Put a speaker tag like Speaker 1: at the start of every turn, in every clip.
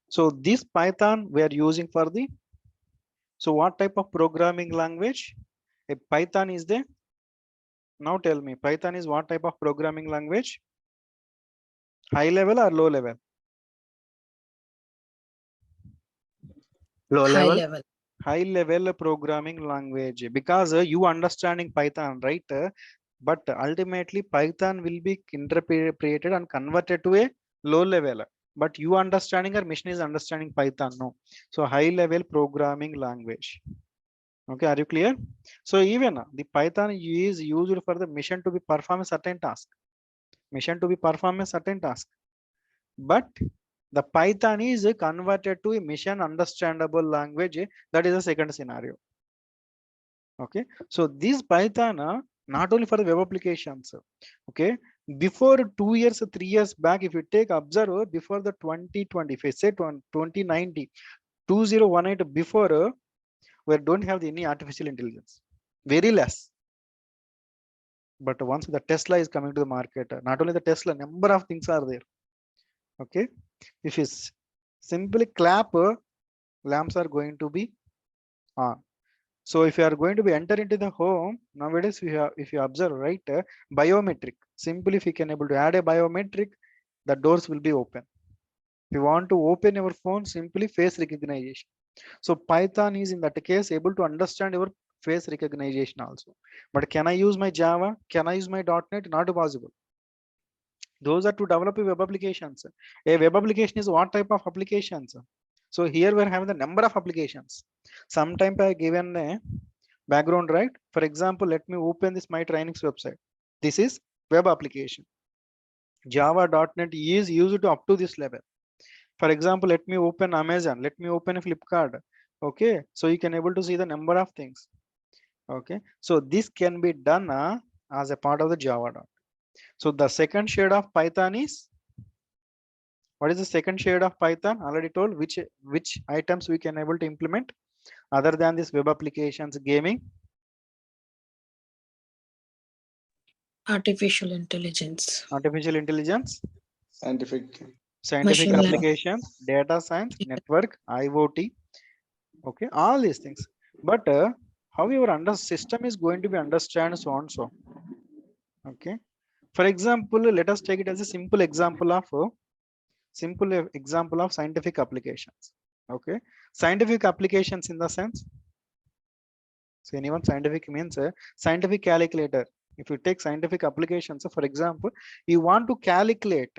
Speaker 1: So this Python we are using for the, so what type of programming language? A Python is the, now tell me, Python is what type of programming language? High level or low level?
Speaker 2: Low
Speaker 3: High
Speaker 2: level.
Speaker 3: level.
Speaker 1: High level programming language, because you understanding Python, right? But ultimately Python will be interpreted and converted to a low level. But you understanding or machine is understanding Python, no. So high level programming language. Okay, are you clear? So even the Python is used for the mission to be perform a certain task. Mission to be perform a certain task. But the Python is converted to a mission understandable language. That is the second scenario. Okay, so this Python not only for the web applications. Okay, before 2 years 3 years back, if you take observe, before the 2020, if I say 2090 2018, before we don't have any artificial intelligence, very less. But once the Tesla is coming to the market, not only the Tesla, number of things are there. Okay, if you simply clap, lamps are going to be on. So if you are going to be enter into the home nowadays, we have, if you observe, right, biometric. Simply, if you can able to add a biometric, the doors will be open. If you want to open your phone, simply face recognition. So Python is in that case able to understand your face recognition also. But can I use my Java? Can I use my .NET? Not possible. Those are to develop web applications. A web application is what type of applications? So here we're having the number of applications. Sometimes I given a background, right? For example, let me open this my trainings website. This is web application. Java.NET is used to up to this level. For example, let me open Amazon. Let me open a Flipkart. Okay, so you can able to see the number of things. Okay, so this can be done as a part of the Java. So the second shade of Python is, what is the second shade of Python? Already told which items we can able to implement other than this web applications, gaming.
Speaker 3: Artificial intelligence.
Speaker 1: Artificial intelligence,
Speaker 4: Scientific.
Speaker 1: scientific
Speaker 3: Machine learning.
Speaker 1: applications, data science, network, IoT. Okay, all these things. But however, under system is going to be understand so on so. Okay, for example, let us take it as a simple example of scientific applications. Okay, scientific applications in the sense. So anyone scientific means a scientific calculator. If you take scientific applications, so for example, you want to calculate.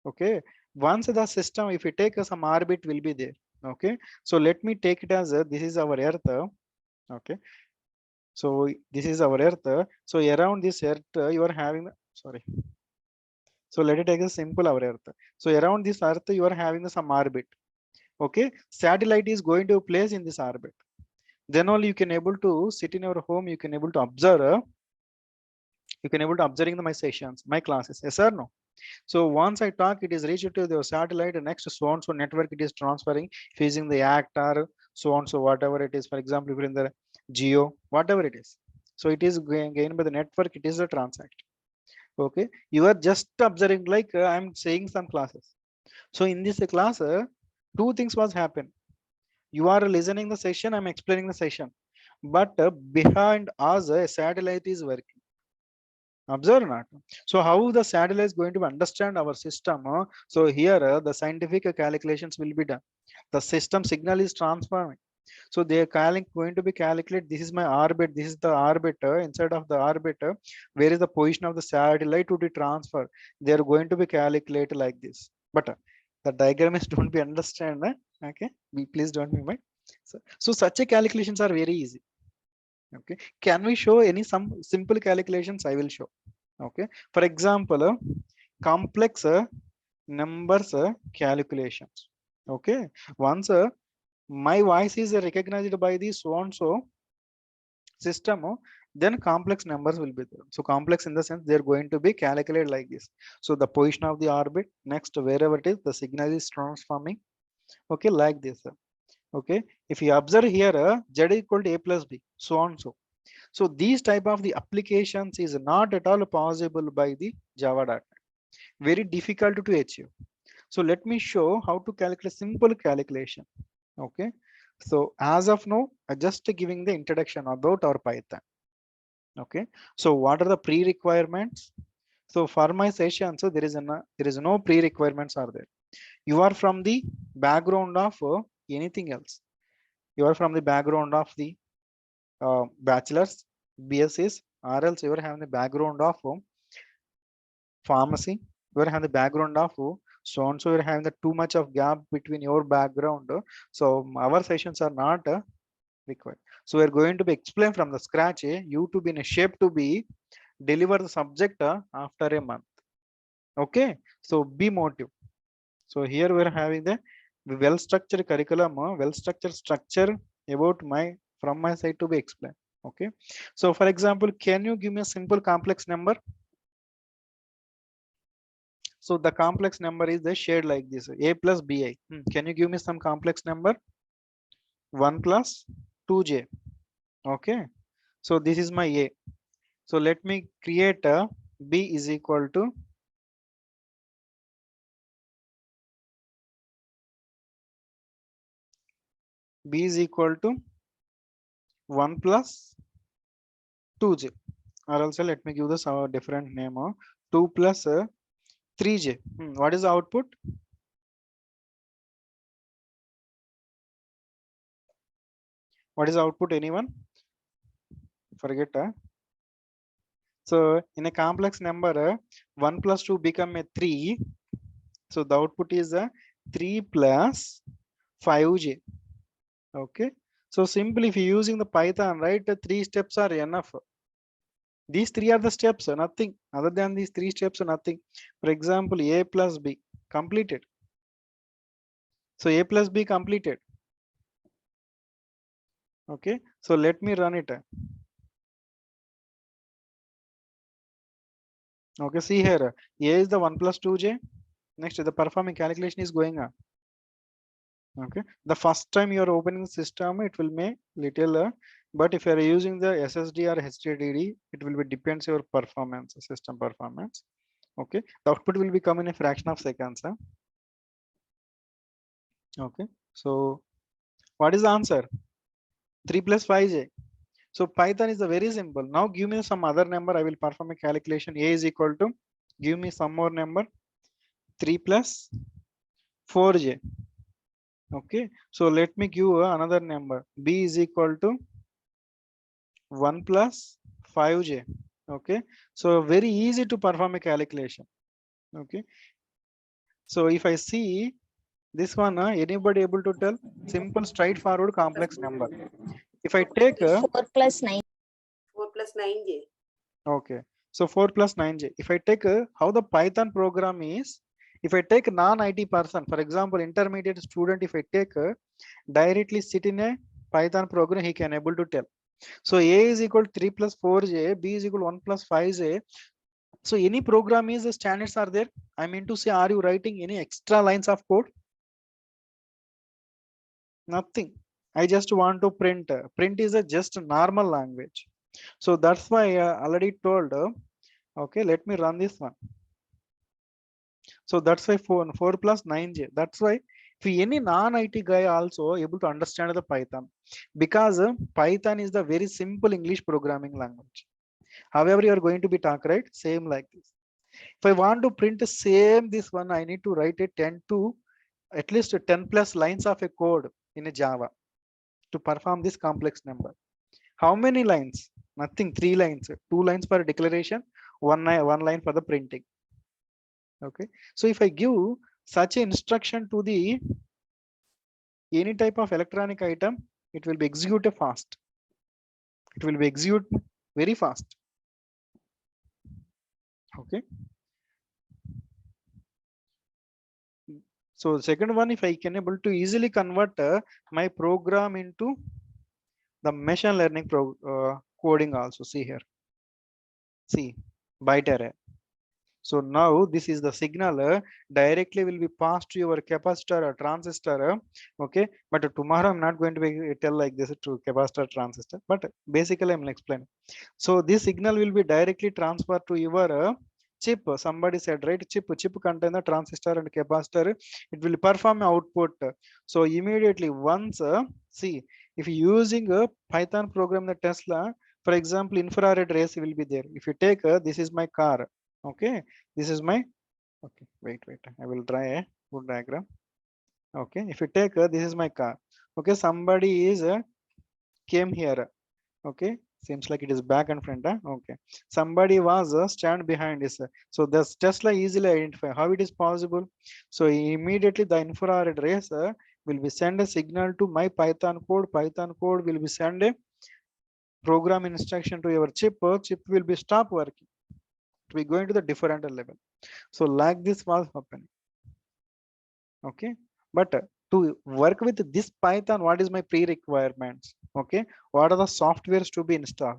Speaker 1: Okay, once the system, if you take some orbit will be there. Okay, so let me take it as this is our Earth. Okay, so this is our Earth. So around this Earth, you are having, sorry. So let it take a simple our Earth. So around this Earth, you are having some orbit. Okay, satellite is going to place in this orbit. Then only you can able to sit in your home. You can able to observe. You can able to observing my sessions, my classes. Yes or no? So once I talk, it is reached to the satellite. Next, so on so network it is transferring using the actor, so on so whatever it is. For example, if you're in the geo, whatever it is. So it is gained by the network. It is a transact. Okay, you are just observing like I'm saying some classes. So in this class, two things was happen. You are listening the session. I'm explaining the session, but behind us a satellite is working. Observe not. So how the satellite is going to understand our system? So here the scientific calculations will be done. The system signal is transforming. So they are going to be calculate. This is my orbit. This is the orbit. Inside of the orbit, where is the position of the satellite to be transferred? They are going to be calculated like this. But the diagram is don't be understand. Okay, please don't be mind. So such a calculations are very easy. Okay, can we show any some simple calculations? I will show. Okay, for example, complex numbers calculations. Okay, once my voice is recognized by the so and so system, then complex numbers will be there. So complex in the sense they're going to be calculated like this. So the position of the orbit, next wherever it is, the signal is transforming. Okay, like this. Okay, if you observe here, z equal to a plus b, so on so. So these type of the applications is not at all possible by the Java.NET. Very difficult to achieve. So let me show how to calculate simple calculation. Okay. So as of now, I just giving the introduction about our Python. Okay. So what are the pre-requirements? So for my session, so there is no pre-requirements are there. You are from the background of anything else. You are from the background of the bachelor's, BScs, or else you are having the background of pharmacy. You are having the background of so and so. You are having the too much of gap between your background. So our sessions are not required. So we are going to be explain from the scratch. You to be in a shape to be deliver the subject after a month. Okay. So be motive. So here we are having the well-structured curriculum, well-structured structure about my from my side to be explained. Okay. So for example, can you give me a simple complex number? So the complex number is the shared like this, a plus bi. Can you give me some complex number? 1 plus 2j. Okay. So this is my a. So let me create a b is equal to b is equal to 1 plus 2j, or also let me give this a different name of 2 plus 3j. What is the output? What is the output? Anyone? Forget. So in a complex number, 1 plus 2 become a 3. So the output is a 3 plus 5j. Okay. So simply if you're using the Python, right, the 3 steps are enough. These 3 are the steps, nothing other than these 3 steps, nothing. For example, a plus b completed. So a plus b completed. Okay. So let me run it. Okay. See here, a is the 1 plus 2j. Next, the performing calculation is going on. Okay, the first time you are opening system, it will make little, but if you are using the SSD or HDD, it will be depends your performance, system performance. Okay, the output will become in a fraction of seconds. Okay, so what is the answer? 3 plus 5j. So Python is a very simple. Now give me some other number. I will perform a calculation. A is equal to, give me some more number, 3 plus 4j. Okay, so let me give another number. B is equal to 1 plus 5j. Okay, so very easy to perform a calculation. Okay, so if I see this one, anybody able to tell? Simple, straightforward, complex number. If I take
Speaker 3: 4 plus 9.
Speaker 4: 4 plus 9j.
Speaker 1: okay, so 4 plus 9j. If I take how the Python program is, if I take non-IT person, for example, intermediate student, if I take directly sit in a Python program, he can able to tell. So a is equal to 3 plus 4j, b is equal to 1 plus 5j. So any program is the standards are there. I mean to say, are you writing any extra lines of code? Nothing. I just want to print. Print is a just normal language. So that's why I already told. Okay, let me run this one. So that's why 4 plus 9j. That's why if any non-IT guy also able to understand the Python, because Python is the very simple English programming language. However, you are going to be talk, right? Same like this. If I want to print the same this one, I need to write a 10 to at least 10 plus lines of a code in a Java to perform this complex number. How many lines? Nothing. 3 lines. 2 lines for declaration, one line for the printing. Okay. So if I give such an instruction to the any type of electronic item, it will be executed fast. It will be executed very fast. Okay. So second one, if I can able to easily convert my program into the machine learning coding also. See here. See byte array. So now this is the signal directly will be passed to your capacitor or transistor. Okay, but tomorrow I'm not going to be tell like this to capacitor transistor, but basically I'm explaining. So this signal will be directly transferred to your chip, somebody said, right? Chip contain the transistor and capacitor. It will perform output. So immediately once, see, if you're using a Python program, the Tesla, for example, infrared rays will be there. If you take, this is my car. Okay. This is my, okay, wait, I will try a good diagram. Okay. If you take, this is my car. Okay. Somebody is, came here. Okay, seems like it is back and front. Okay, somebody was stand behind this. So this Tesla easily identify how it is possible. So immediately the infrared rays will be send a signal to my Python code. Python code will be send a program instruction to your chip. Chip will be stop working. We going to the different level. So like this was happening. Okay, but to work with this Python, what is my pre-requirements? Okay, what are the softwares to be installed?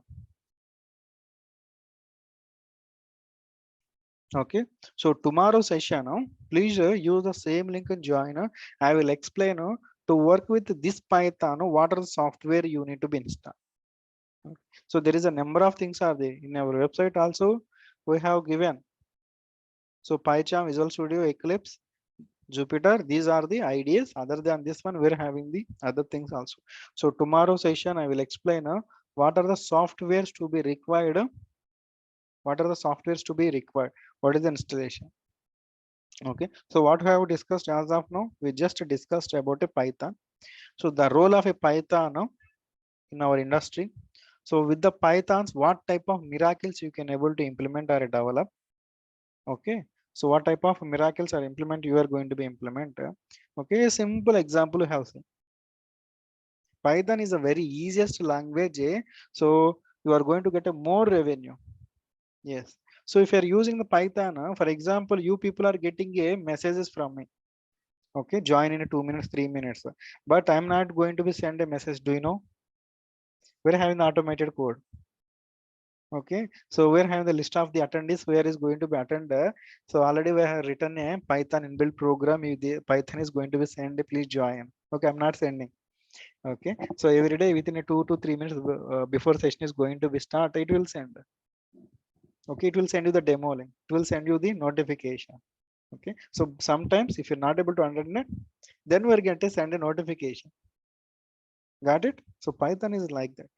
Speaker 1: Okay, so tomorrow session, please use the same link and join. I will explain to work with this Python, what are the software you need to be installed. Okay. So there is a number of things are there in our website also. We have given. So PyCharm, Visual Studio, Eclipse, Jupyter, these are the ideas. Other than this one, we're having the other things also. So tomorrow session, I will explain what are the softwares to be required. What are the softwares to be required? What is the installation? Okay, so what we have discussed as of now, we just discussed about a Python. So the role of a Python in our industry. So with the Pythons, what type of miracles you can able to implement or develop? Okay, so what type of miracles or implement you are going to be implement? Okay, a simple example you have seen. Python is a very easiest language, so you are going to get a more revenue. Yes. So if you are using the Python, for example, you people are getting a messages from me. Okay, join in 2 minutes, 3 minutes. But I'm not going to be send a message. Do you know? We're having the automated code. Okay, so we're having the list of the attendees where is going to be attended. So already we have written a Python inbuilt program. If the Python is going to be sent, please join. Okay, I'm not sending. Okay, so every day within a 2 to 3 minutes before session is going to be start, it will send. Okay, it will send you the demo link. It will send you the notification. Okay, so sometimes if you're not able to understand, then we're going to send a notification. Got it? So Python is like that.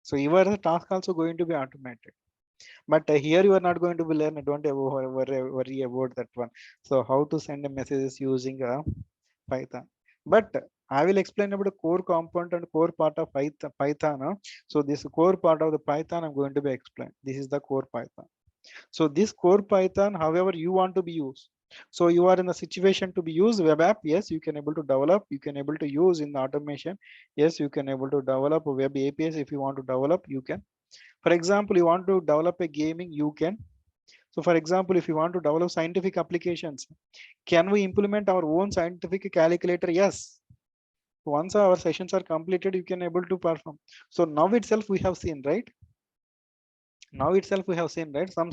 Speaker 1: So your task also going to be automated. But here you are not going to be learn. Don't worry about that one. So how to send a messages using Python. But I will explain about the core component and core part of Python. So this core part of the Python I'm going to be explained. This is the core Python. So this core Python, however you want to be used. So you are in a situation to be used web app. Yes, you can able to develop. You can able to use in the automation. Yes, you can able to develop a web APIs. If you want to develop, you can. For example, you want to develop a gaming, you can. So for example, if you want to develop scientific applications, can we implement our own scientific calculator? Yes. Once our sessions are completed, you can able to perform. So now itself we have seen, right? Now itself we have seen, right? Some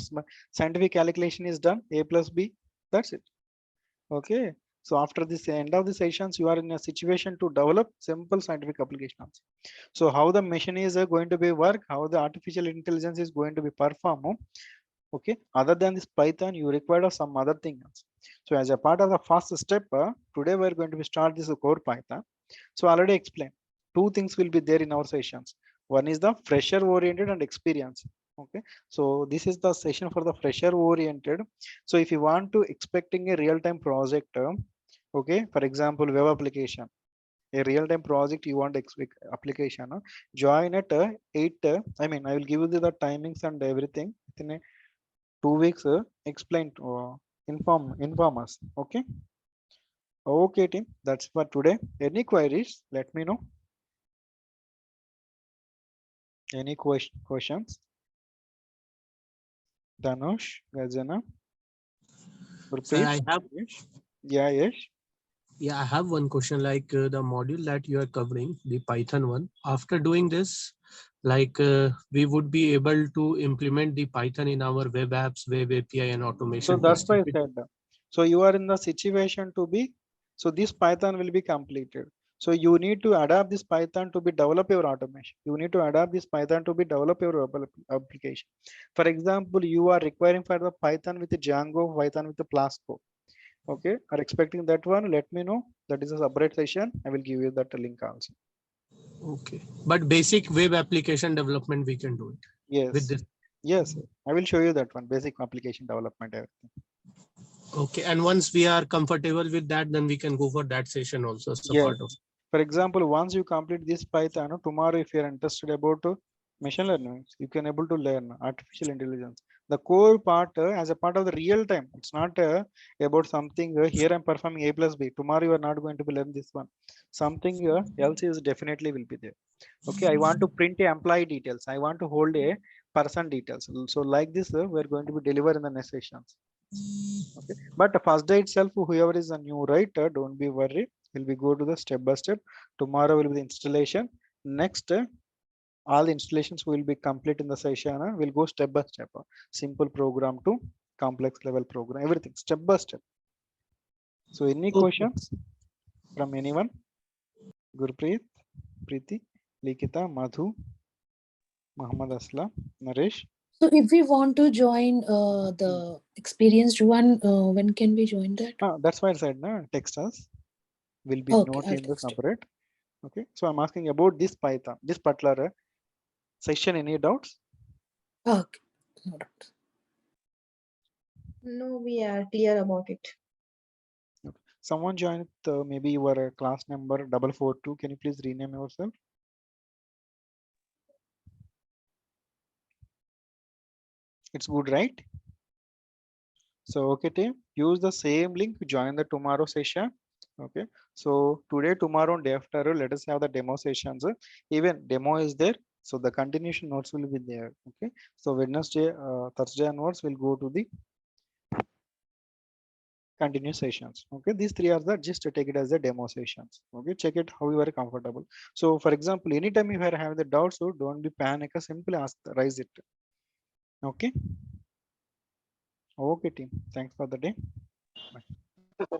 Speaker 1: scientific calculation is done, a plus b, that's it. Okay, so after this end of the sessions, you are in a situation to develop simple scientific applications. So how the machine is going to be work, how the artificial intelligence is going to be perform. Okay, other than this Python, you require some other things. So as a part of the first step, today we're going to start this core Python. So already explained, two things will be there in our sessions. One is the fresher oriented and experience. Okay, so this is the session for the fresher oriented. So if you want to expecting a real-time project, okay, for example, web application, a real-time project you want to expect application, join at 8. I mean, I will give you the timings and everything within a 2 weeks. Explain to inform us. Okay. Okay, team. That's for today. Any queries? Let me know. Any questions? Dhanush, Gajana,
Speaker 3: Sir, I
Speaker 1: Gurpreet?
Speaker 3: have
Speaker 1: Yeah, yes.
Speaker 3: I have one question. Like the module that you are covering, the Python one. After doing this, like we would be able to implement the Python in our web apps, web API, and
Speaker 1: So
Speaker 3: automation
Speaker 1: that's why
Speaker 3: testing.
Speaker 1: I said. So you are in the situation to be. So this Python will be completed. So you need to adapt this Python to be develop your automation. You need to adapt this Python to be develop your application. For example, you are requiring for the Python with the Django, Python with the Flask. Okay, are expecting that one? Let me know. That is a separate session. I will give you that link also.
Speaker 3: Okay, but basic web application development we can do it
Speaker 1: Yes.
Speaker 3: with this.
Speaker 1: Yes, I will show you that one. Basic application development. Everything.
Speaker 3: Okay, and once we are comfortable with that, then we can go for that session also as a
Speaker 1: Yes.
Speaker 3: part of.
Speaker 1: For example, once you complete this Python, tomorrow if you are interested about machine learning, you can able to learn artificial intelligence. The core part as a part of the real time. It's not about something here I'm performing A plus B. Tomorrow you are not going to be learn this one. Something else is definitely will be there. Okay, I want to print a employee details. I want to hold a person details. So like this, we're going to be deliver in the next sessions. Okay, but the first day itself, whoever is a new writer, don't be worried. Will be go to the step by step. Tomorrow will be the installation. Next, all the installations will be complete in the session. We'll go step by step. Simple program to complex level program. Everything step by step. So any
Speaker 3: Okay.
Speaker 1: questions from anyone? Gurpreet, Preeti, Likita, Madhu, Muhammad Aslam, Naresh.
Speaker 5: So if we want to join the experienced one, when can we join that?
Speaker 1: That's why I said text us. Will be
Speaker 5: Okay,
Speaker 1: note
Speaker 5: I'll
Speaker 1: in the
Speaker 5: text you.
Speaker 1: separate. Okay, so I'm asking about this Python, this particular section. Any doubts?
Speaker 5: Okay, no doubt.
Speaker 6: No, we are clear about it.
Speaker 1: Someone joined maybe your class number 442. Can you please rename yourself? It's good, right? So okay team, use the same link, join the tomorrow session. Okay, so today, tomorrow, and day after, let us have the demo sessions. Even demo is there, so the continuation notes will be there. Okay, so Wednesday, Thursday onwards, we'll go to the continuous sessions. Okay, these three are the just to take it as the demo sessions. Okay, check it how you are comfortable. So for example, anytime you are having the doubts, so don't be panic, simply ask, raise it. Okay. Okay team, thanks for the day. Bye.